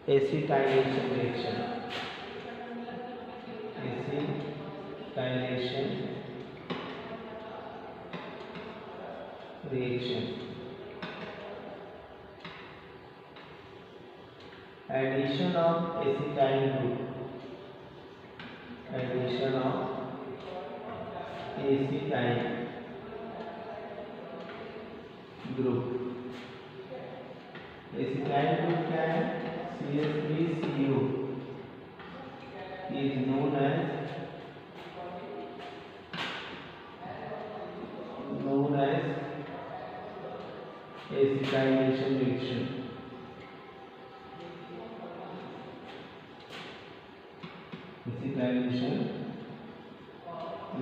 Acetylation reaction, acetylation reaction, addition of acetyl group, addition of acetyl group. Acetyl group क्या है? CH3CO is known as acetylation reaction, acetylation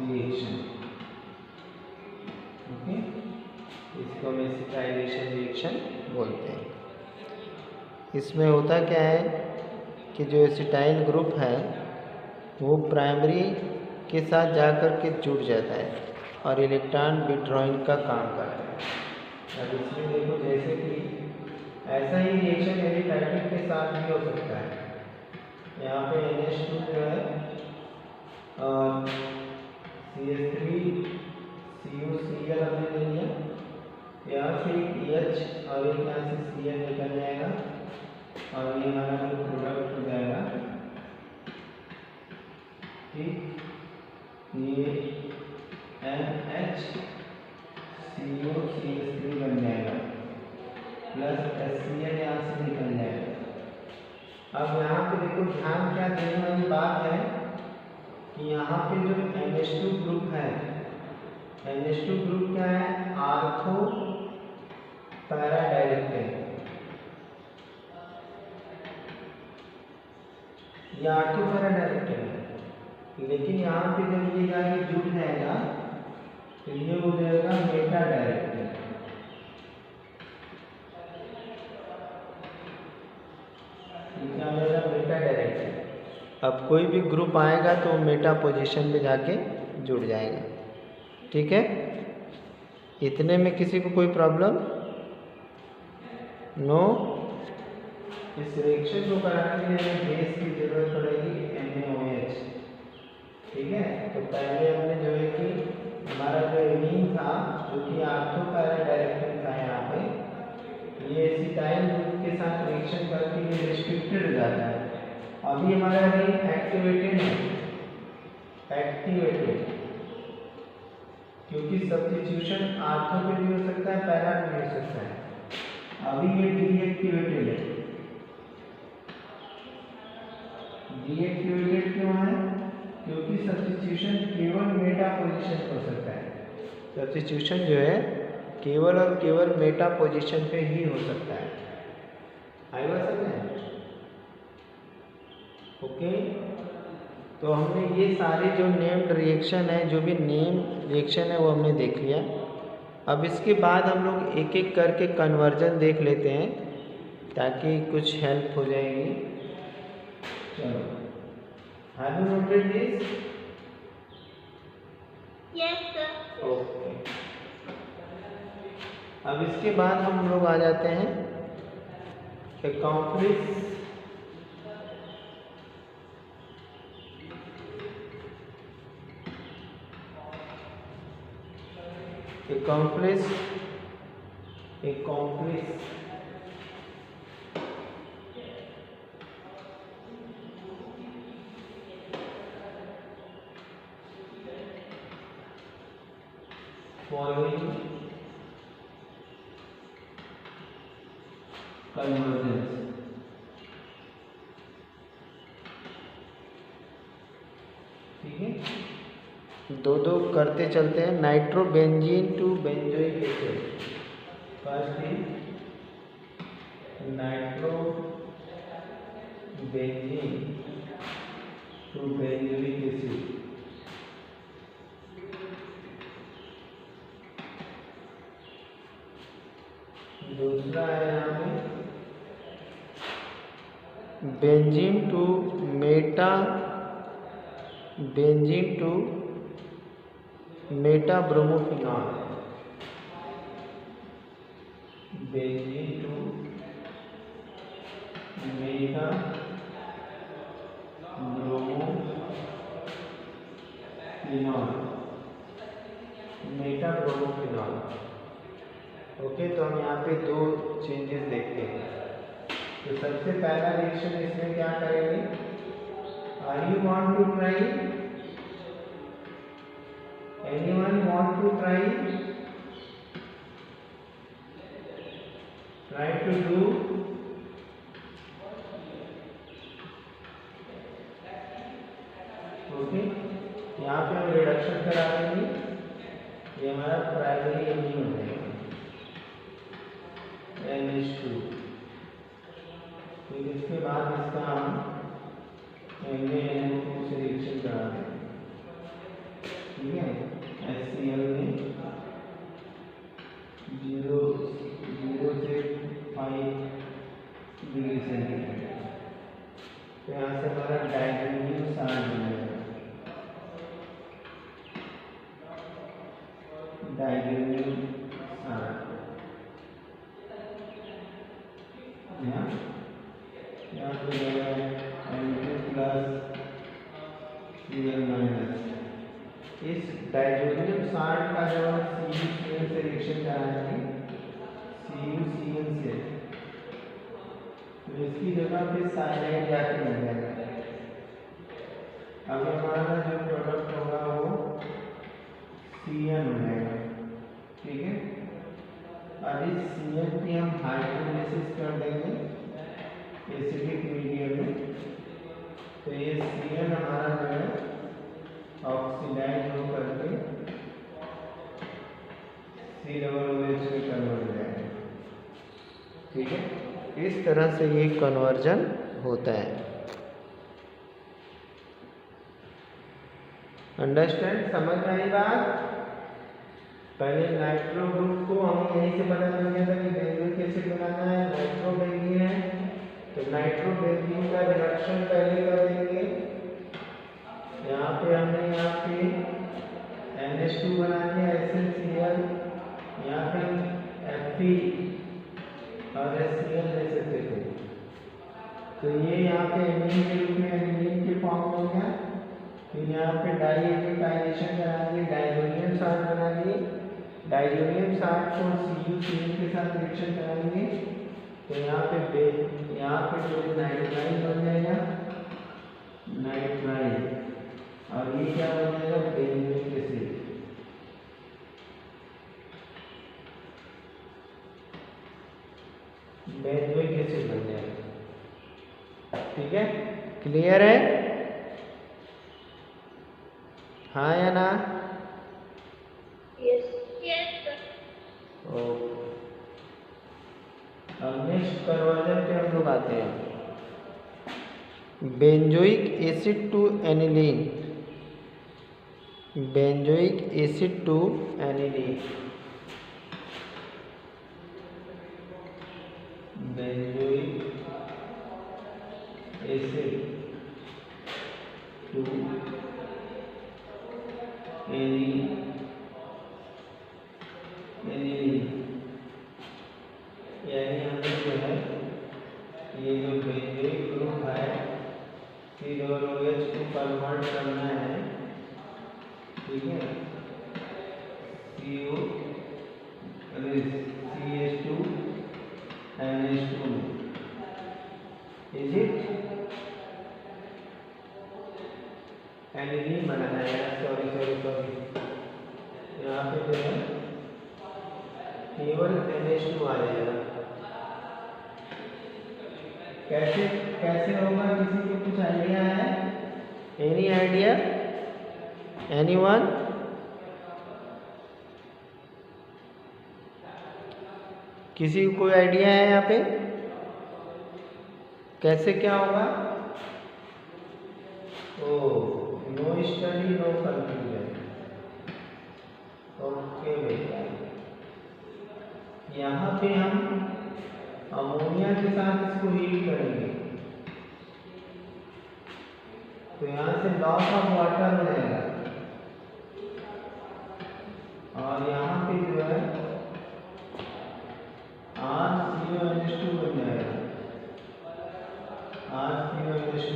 reaction। Okay, इसको हम acetylation reaction बोलते हैं। इसमें होता क्या है कि जो एसिटाइल ग्रुप है वो प्राइमरी के साथ जाकर के जुड़ जाता है और इलेक्ट्रॉन विड्रॉइंग का काम करता है। अब इसमें देखो, जैसे कि ऐसा ही रिएक्शन एलिफैटिक के साथ भी हो सकता है। यहाँ पे NH2 जो है और CH3COCl हमने ले लिया, यहाँ से एक EH और एक यहाँ से Cl निकल जाएगा और ये हमारा जो प्रोडक्ट हो जाएगा, ठीक, ये NHCOCH3 बन जाएगा प्लस HCl यहाँ से निकल जाएगा। अब यहाँ पे देखो, ध्यान क्या देने वाली बात है कि यहाँ पे जो NH2 ग्रुप है, NH2 ग्रुप क्या है? आर्थो पैरा डायरेक्टेड, ये आर्थो पैरा डायरेक्टेड है, लेकिन यहाँ पे जब ये जाके जुड़ जाएगा तो ये हो जाएगा मेटा डायरेक्टेड। क्या हो जाएगा? Meta directed. अब कोई भी ग्रुप आएगा तो मेटा पोजीशन पे जाके जुड़ जाएगा। ठीक है, इतने में किसी को कोई प्रॉब्लम? नो। इस रिएक्शन को कराने के लिए बेस की जरूरत पड़ेगी NaOH। ठीक है, तो पहले हमने जो है कि हमारा जो एमीन था जो कि आर्थो पैरा डायरेक्टेड था, यहाँ पे ये एसिटाइल ग्रुप के साथ रिएक्शन करके ये रिस्ट्रिक्टेड हो जाता है। अभी हमारा रिंग एक्टिवेटेड है, एक्टिवेटेड, क्योंकि सब्स्टिट्यूशन आर्थो पे भी हो सकता है, पैरा पे भी हो सकता है। अभी ये डीएक्टिवेटेड है। डीएक्टिवेटेड क्यों है? क्योंकि सब्स्टिट्यूशन केवल मेटा पोजीशन हो सकता है। सब्स्टिट्यूशन जो है केवल और केवल मेटा पोजीशन पे ही हो सकता है। आई बात समझ में? ओके, तो हमने ये सारे जो नेम्ड रिएक्शन है, जो भी नेम रिएक्शन है वो हमने देख लिया। अब इसके बाद हम लोग एक एक करके कन्वर्जन देख लेते हैं ताकि कुछ हेल्प हो जाएगी। चलो, have you noted this? Yes sir. Okay, अब इसके बाद हम लोग आ जाते हैं accomplish following convergence। ठीक है, दो दो करते चलते हैं। Nitrobenzene to benzoic acid, first is nitrobenzene to benzoic acid, दूसरा है यहाँ पे benzene to meta bromophenol, benzene to meta bromophenol. Okay, तो हम यहाँ पे दो चेंजेस देखते हैं। तो सबसे पहला रिएक्शन इसमें क्या करेंगे, are you want to try, anyone want to try to do, okay. यहाँ पे हम रिडक्शन करा देंगे, ये हमारा प्राइमरी एमीन हो जाएगा NH2। फिर इसके बाद इसका हम NaNO2 से रिएक्शन करा देंगे, ठीक है। HCl में 0 से 5 डिग्री सेंटीग्रेड। तो यहाँ से हमारा डाइज़ोनियम साल्ट बनेगा, डाइज़ोनियम साल्ट। यहाँ पे Na+ Cl-। इस डाइज़ोनियम साल्ट का जब हम CuCl से रिएक्शन कराएंगे, CuCl से, तो इसकी जगह पे साइनाइड जाके मिल जाएगा। अब हमारा जो प्रोडक्ट होगा वो Cn हो जाएगा, ठीक है। अब इस Cn की हम हाइड्रोलाइसिस कर देंगे एसिडिक मीडियम में, तो ये Cn हमारा जो है ऑक्सीडाइज हो करके COOH में कन्वर्ट हो जाएगा, ठीक है। इस तरह से ये कन्वर्जन होता है। अंडरस्टैंड, समझ में आई बात। पहले नाइट्रो ग्रुप को हमें यहीं से पता चल गया था कि बेंजीन एसिड बनाना है, नाइट्रोबेंजीन है, तो नाइट्रोबेंजीन का रिडक्शन पहले कर देंगे। यहाँ पे हमने यहाँ पे NH2 बना दिया HCl, यहाँ पे Fe और HCl ले सकते थे, तो ये यहाँ पे एमीन के रूप में एमीन के फॉर्म हो गया। फिर यहाँ पे डाइएजिटाइजेशन करा दिए, डाइज़ोनियम साल्ट बना दिए, डाइज़ोनियम साल्ट को CuCl के साथ रिएक्शन कराएंगे, तो यहाँ पे जो नाइट्राइल बन जाएगा, नाइट्राइल, और ये क्या बन जाएगा, बेंजोइक एसिड। बेंजोइक एसिड बन जाएगा, ठीक है। क्लियर है, हाँ या ना? Yes sir. ओके, अब नेक्स्ट कन्वर्जन पे हम लोग आते हैं, benzoic acid to aniline, benzoic acid to aniline, benzoic acid to aniline. यानी हमें जो है ये जो बेंजोइक ग्रुप है COOH को कन्वर्ट करना है, ठीक है, CH2NH2 में, इज इट एनिलीन बनाना है। सॉरी यहाँ पे जो है केवल NH2 आ जाएगा। कैसे होगा, किसी को कुछ आइडिया है? Any idea, anyone? किसी को कोई आइडिया है यहाँ पे कैसे क्या होगा? Oh, no study no confusion. Okay बेटा, यहाँ पे हम अमोनिया के साथ इसको हीट करेंगे, तो यहाँ से लॉस ऑफ वाटर हो जाएगा, और यहाँ पे जो है RCONH2 बन जाएगा, R3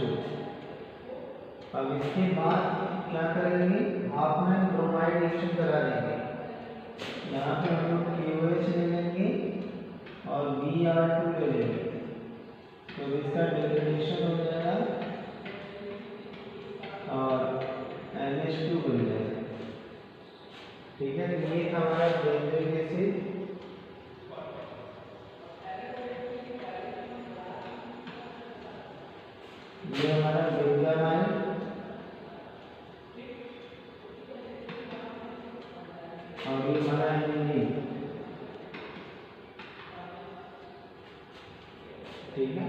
अब इसके बाद क्या करेंगे, हाफमैन ब्रोमाइड रिएक्शन करा देंगे। यहाँ पे हम लोग KOH ले लेंगे और Br2 ले लेंगे, तो इसका डिग्रेडेशन हो जाएगा और NH2 बन जाएगा। ठीक है, ये हमारा बेंजोइक एसिड। ये हमारा बेंजामाइन और ये हमारा एनिलीन। ठीक है,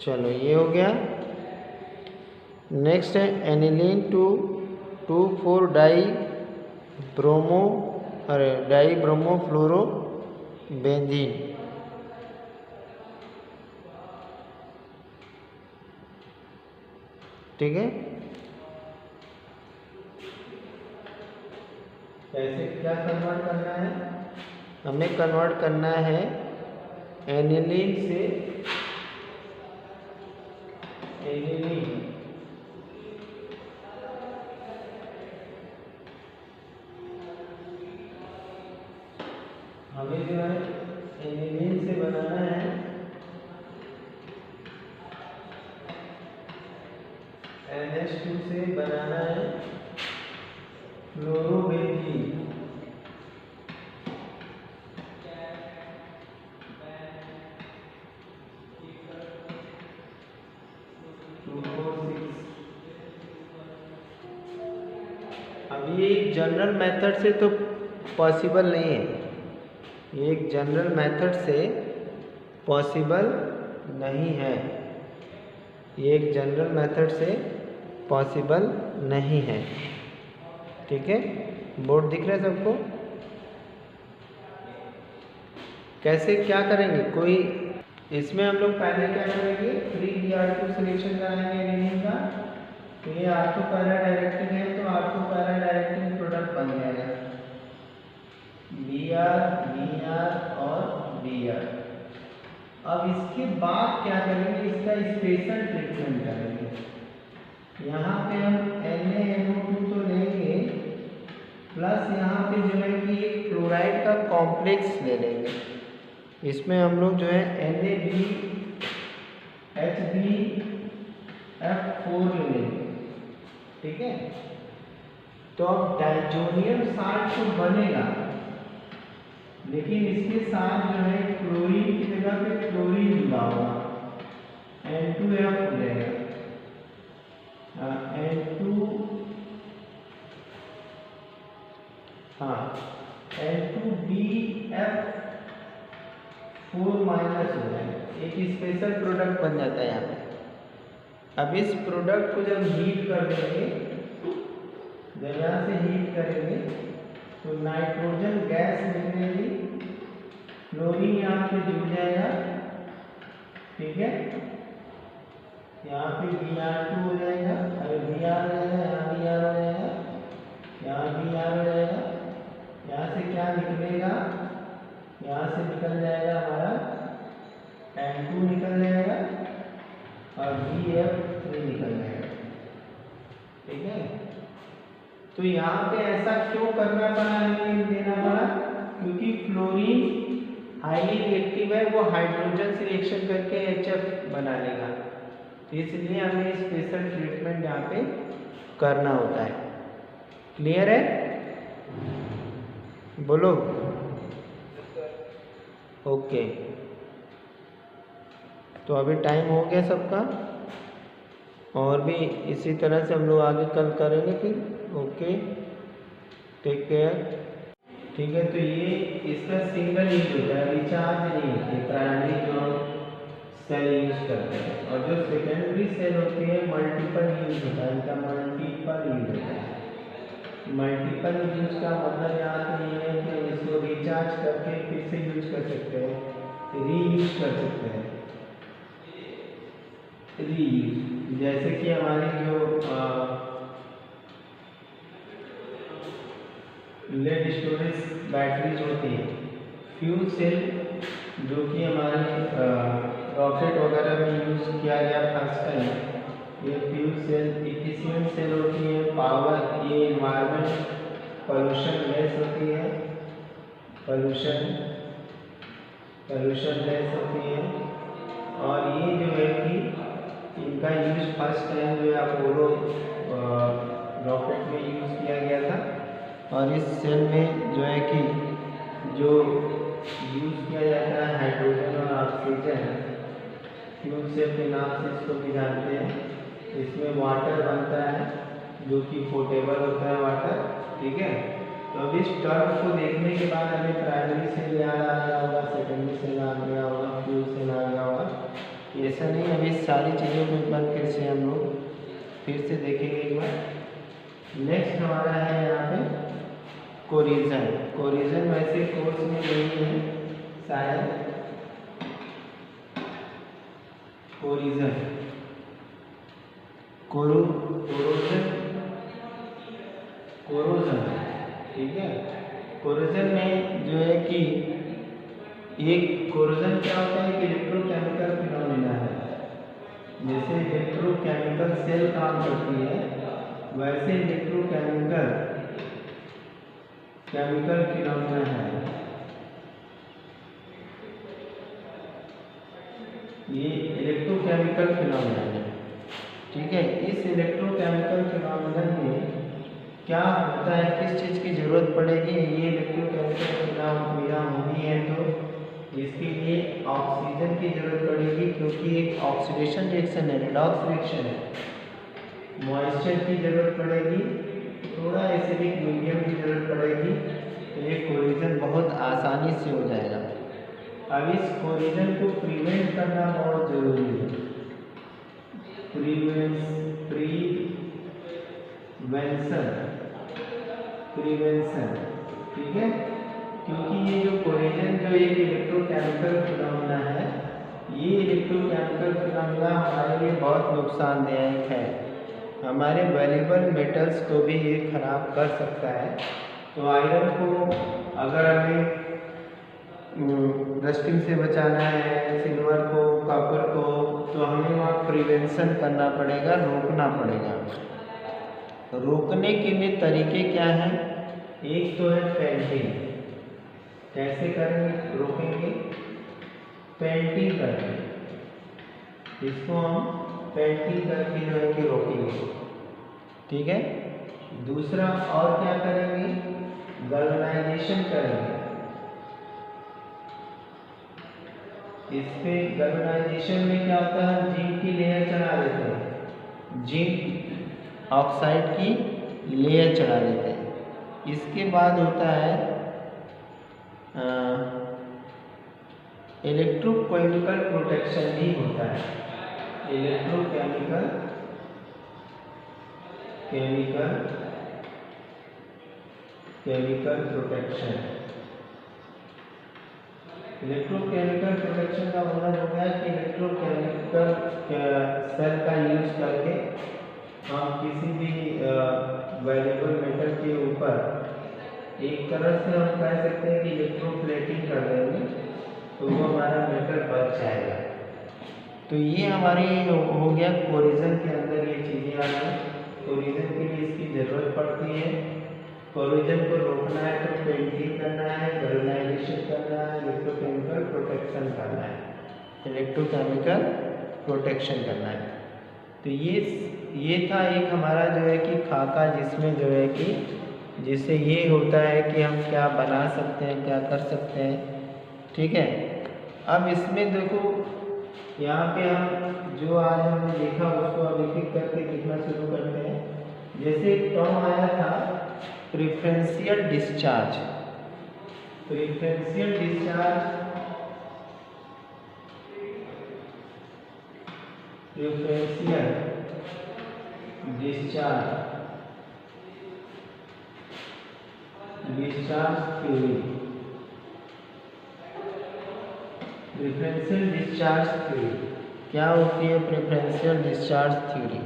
चलो ये हो गया। नेक्स्ट है aniline to 2,4 di bromo di bromo fluoro benzene. ठीक है, कैसे क्या कन्वर्ट करना है, हमें कन्वर्ट करना है एनिलीन से एनिलीन। हमें जो है एनिलीन से बनाना है NH2 से बनाना है फ्लोरोबेंजीन। अब ये एक जनरल मेथड से तो पॉसिबल नहीं है, ये एक जनरल मेथड से पॉसिबल नहीं है, ये एक जनरल मेथड से पॉसिबल नहीं है। ठीक है, बोर्ड दिख रहा है सबको? कैसे क्या करेंगे, कोई इसमें हम लोग पहले क्या करेंगे, 3Br2 सिलेक्शन कराएंगे एनिलीन का। तो ये ऑर्थो पैरा डायरेक्टिंग है, तो ऑर्थो पैरा डायरेक्टिंग प्रोडक्ट बन जाएगा Br, Br और Br। अब इसके बाद क्या करेंगे, इसका स्पेशल ट्रीटमेंट करेंगे। यहाँ पे हम NaNO2 तो लेंगे, प्लस यहाँ पे जो है कि एक क्लोराइड का कॉम्प्लेक्स ले लेंगे। इसमें हम लोग जो है NaBHbF4 ले लेंगे। ठीक है, तो अब डाइजोनियम साल्ट तो बनेगा, लेकिन इसके साथ जो है क्लोरीन की जगह पे क्लोरीन जुड़ा होगा, N2F हो जाएगा, N2BF4 माइनस हो जाएगा, एक स्पेशल प्रोडक्ट बन जाता है यहाँ पे। अब इस प्रोडक्ट को जब हीट कर देंगे, जब यहाँ से हीट करेंगे तो नाइट्रोजन गैस निकलेगी, क्लोरीन यहाँ पे जुड़ जाएगा। ठीक है, यहाँ पे Br2 हो जाएगा, अरे Br हो जाएगा, यहाँ Br हो जाएगा, यहाँ Br हो जाएगा। यहाँ से क्या निकलेगा, यहाँ से निकल जाएगा हमारा N2 निकल जाएगा और BF3 निकल जाएगा। ठीक है, तो यहाँ पे ऐसा क्यों करना पड़ा, देना पड़ा, क्योंकि फ्लोरीन हाईली रिएक्टिव है, वो हाइड्रोजन से रिएक्शन करके HF बना लेगा, तो इसलिए हमें स्पेशल ट्रीटमेंट यहाँ पे करना होता है। क्लियर है, बोलो? ओके, तो अभी टाइम हो गया सबका, और भी इसी तरह से हम लोग आगे कल करेंगे फिर। Okay, take care. ठीक है, तो ये इसका सिंगल यूज होता है, रिचार्ज नहीं होती, प्राइमरी जो सेल यूज करते हैं, और जो सेकेंडरी सेल होती है मल्टीपल यूज होता है, इनका मल्टीपल यूज होता है। मल्टीपल यूज का मतलब यहाँ पे ये है कि हम इसको रिचार्ज करके फिर से यूज कर सकते हैं, रीयूज कर सकते हैं। रीयूज जैसे कि हमारी जो लेड स्टोरेज बैटरीज होती हैं, फ्यूल सेल जो कि हमारे रॉकेट वगैरह में यूज़ किया गया फर्स्ट टाइम। ये फ्यूल सेल इफिशिएंट सेल होती है। पावर, ये इन्वायरमेंट पोल्यूशन लेस होती है, पोल्यूशन लेस होती है। और ये जो है कि इनका यूज फर्स्ट टाइम जो है अपोलो रॉकेट में यूज़ किया गया था। और इस सेल में जो है कि जो यूज़ किया जाता है हाइड्रोजन और ऑक्सीजन, फ्यूल सेल के नाम से इसको भी जानते हैं। इसमें वाटर बनता है जो कि पोर्टेबल होता है वाटर, ठीक है। तो अब इस टर्म को देखने के बाद हमें प्राइमरी सेल याद आ गया होगा, सेकेंडरी सेल आ गया होगा, फ्यूल सेल आ गया होगा। ऐसा नहीं, अभी सारी चीज़ों को एक बार फिर से हम लोग फिर से देखेंगे एक बार। नेक्स्ट हमारा है यहाँ पे कोरिजन। कोरिजन वैसे कोर्स में नहीं है शायद। कोरिजन, कोरोजन, ठीक है। कोरोजन में जो है कि एक कोरोजन क्या होता है कि इलेक्ट्रोकेमिकल फिनोमेना है। जैसे इलेक्ट्रोकेमिकल सेल काम करती है, वैसे इलेक्ट्रोकेमिकल फिनोमेना है। ये इलेक्ट्रोकेमिकल फिनोमेना है, ठीक है। इस इलेक्ट्रोकेमिकल फिनोमेना में क्या होता है, किस चीज़ की ज़रूरत पड़ेगी, ये इलेक्ट्रोकेमिकल फिनोमेना होनी है तो इसके लिए ऑक्सीजन की जरूरत पड़ेगी, क्योंकि एक ऑक्सीडेशन रिएक्शन है, रिडॉक्स रिएक्शन है। मॉइस्चर की जरूरत पड़ेगी, थोड़ा एसिडिक मीडियम की जरूरत पड़ेगी, तो ये कोरिजन बहुत आसानी से हो जाएगा। अब इस कोरिजन को प्रिवेंट करना बहुत जरूरी है। प्रिवेंशन, ठीक है। क्योंकि ये जो कोरिजन जो एक इलेक्ट्रोकेमिकल फिनोमेना है, ये इलेक्ट्रोकेमिकल फिनोमेना हमारे लिए बहुत नुकसानदायक है। हमारे वैल्यूएबल मेटल्स को भी ये खराब कर सकता है। तो आयरन को अगर हमें रस्टिंग से बचाना है, सिल्वर को, कॉपर को, तो हमें वहाँ प्रिवेंशन करना पड़ेगा, रोकना पड़ेगा। रोकने के लिए तरीके क्या हैं? एक तो है पेंटिंग। कैसे करेंगे, रोकेंगे? पेंटिंग करके, इसको हम पेंटिंग करके जो है कि रोकेंगे, ठीक है। दूसरा और क्या करेंगे? गैल्वेनाइजेशन करेंगे। इस पे गैल्वेनाइजेशन में क्या होता है, जिंक की लेयर चढ़ा देते हैं, जिंक ऑक्साइड की लेयर चढ़ा देते हैं। इसके बाद होता है इलेक्ट्रोकेमिकल प्रोटेक्शन भी होता है। Electrochemical protection. इलेक्ट्रोकेमिकल प्रोटेक्शन का मतलब हो गया कि इलेक्ट्रोकेमिकल सेल का यूज करके हम किसी भी वैल्यूएबल मेटल के ऊपर एक तरह से हम कह सकते हैं कि इलेक्ट्रोप्लेटिंग कर देंगे, तो वो हमारा मेटल बच जाएगा। तो ये हमारी हो गया कोरिजन के अंदर ये चीज़ें आ गई। कोरिजन के लिए इसकी ज़रूरत पड़ती है। कोरिजन को रोकना है तो पेंटिंग करना है, गैल्वेनाइजेशन करना है, इलेक्ट्रोकेमिकल प्रोटेक्शन करना है, इलेक्ट्रोकेमिकल प्रोटेक्शन करना है। तो ये था एक हमारा जो है कि खाका, जिसमें जो है कि जिससे ये होता है कि हम क्या बना सकते हैं, क्या कर सकते हैं, ठीक है। अब इसमें देखो, यहाँ पे हम जो आज हमने देखा उसको अब एक एक करके देखना शुरू करते हैं। जैसे एक टर्म आया था preferential discharge. Preferential discharge, preferential discharge theory. Preferential discharge theory क्या होती है? Preferential discharge theory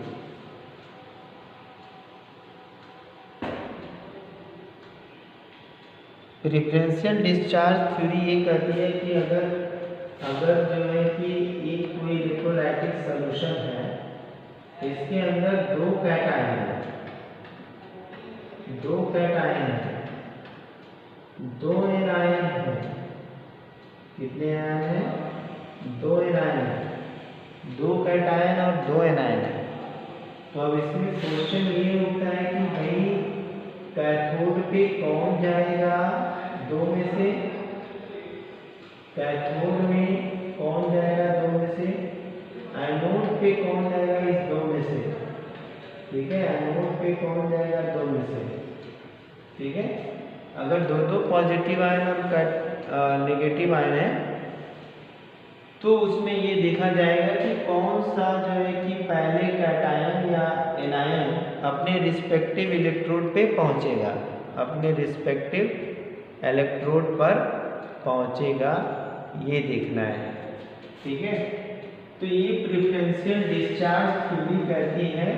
preferential discharge theory ये कहती है कि अगर जो है कि एक सॉल्यूशन है, इसके अंदर दो कैटायन है, दो कैटायन है, दो एनायन है। कितने आयन है? दो एनायन है, दो कैटायन और दो एनायन है। तो अब इसमें क्वेश्चन ये होता है कि भाई कैथोड पे कौन जाएगा दो में से? कैथोड में कौन जाएगा दो में से? एनोड पे कौन जाएगा इस दो में से? ठीक है, एनोड पे कौन जाएगा दो में से? ठीक है, अगर दो दो पॉजिटिव आयन और नेगेटिव आयन है तो उसमें ये देखा जाएगा कि कौन सा जो है कि पहले कैटायन या एनायन अपने रिस्पेक्टिव इलेक्ट्रोड पे पहुंचेगा, अपने रिस्पेक्टिव इलेक्ट्रोड पर पहुंचेगा, ये देखना है। ठीक है, तो ये प्रेफरेंशियल डिस्चार्ज थ्योरी कहती है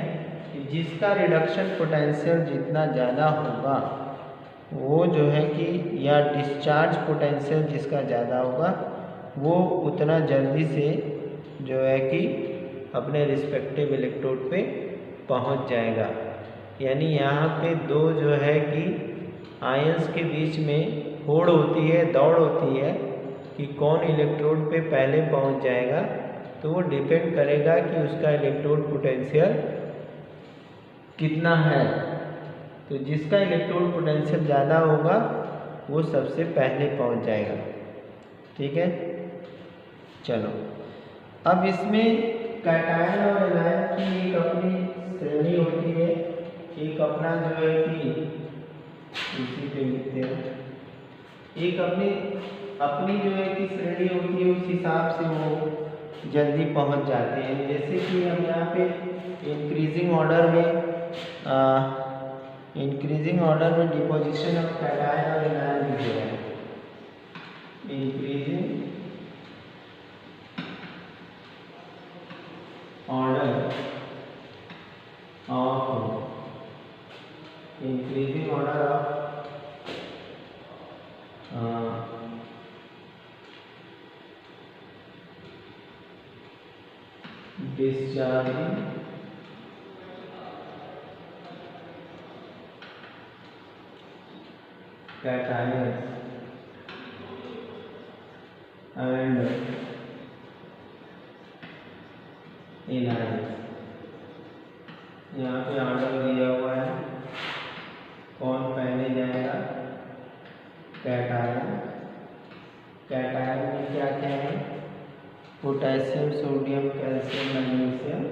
कि जिसका रिडक्शन पोटेंशियल जितना ज़्यादा होगा वो जो है कि, या डिस्चार्ज पोटेंशियल जिसका ज़्यादा होगा वो उतना जल्दी से जो है कि अपने रिस्पेक्टिव इलेक्ट्रोड पे पहुंच जाएगा। यानी यहाँ पे दो जो है कि आयंस के बीच में होड़ होती है, दौड़ होती है कि कौन इलेक्ट्रोड पे पहले पहुंच जाएगा। तो वो डिपेंड करेगा कि उसका इलेक्ट्रोड पोटेंशियल कितना है। तो जिसका इलेक्ट्रोड पोटेंशियल ज़्यादा होगा वो सबसे पहले पहुंच जाएगा। ठीक है, चलो अब इसमें कैटायन और एनायन की एक अपनी श्रेणी होती है, एक अपना जो है कि इसी पे लिखते हैं, एक अपनी जो है कि श्रेणी होती है, उस हिसाब से वो जल्दी पहुंच जाते हैं। जैसे कि हम यहाँ पे इंक्रीजिंग ऑर्डर में डिपोजिशन ऑफ कैटायन और एनायन लिखे हैं। Increasing order of discharging cations and anions। यहाँ पे ऑर्डर दिया हुआ है, कौन पहले जाएगा? कैटायन। कैटायन में क्या क्या है? Potassium, sodium, calcium, magnesium,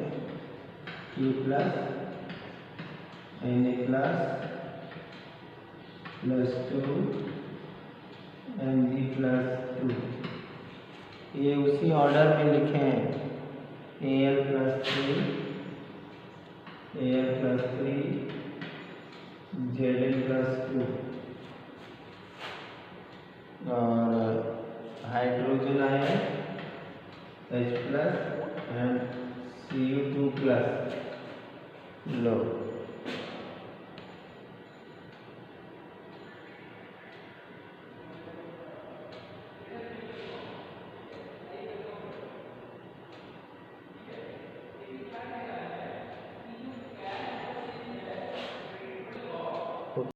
Q plus, Na plus, +2, Mg+2। ये उसी ऑर्डर में लिखे हैं, Al+3, Al+3, Zn+2 और hydrogen ion H+ and Cu2+। Low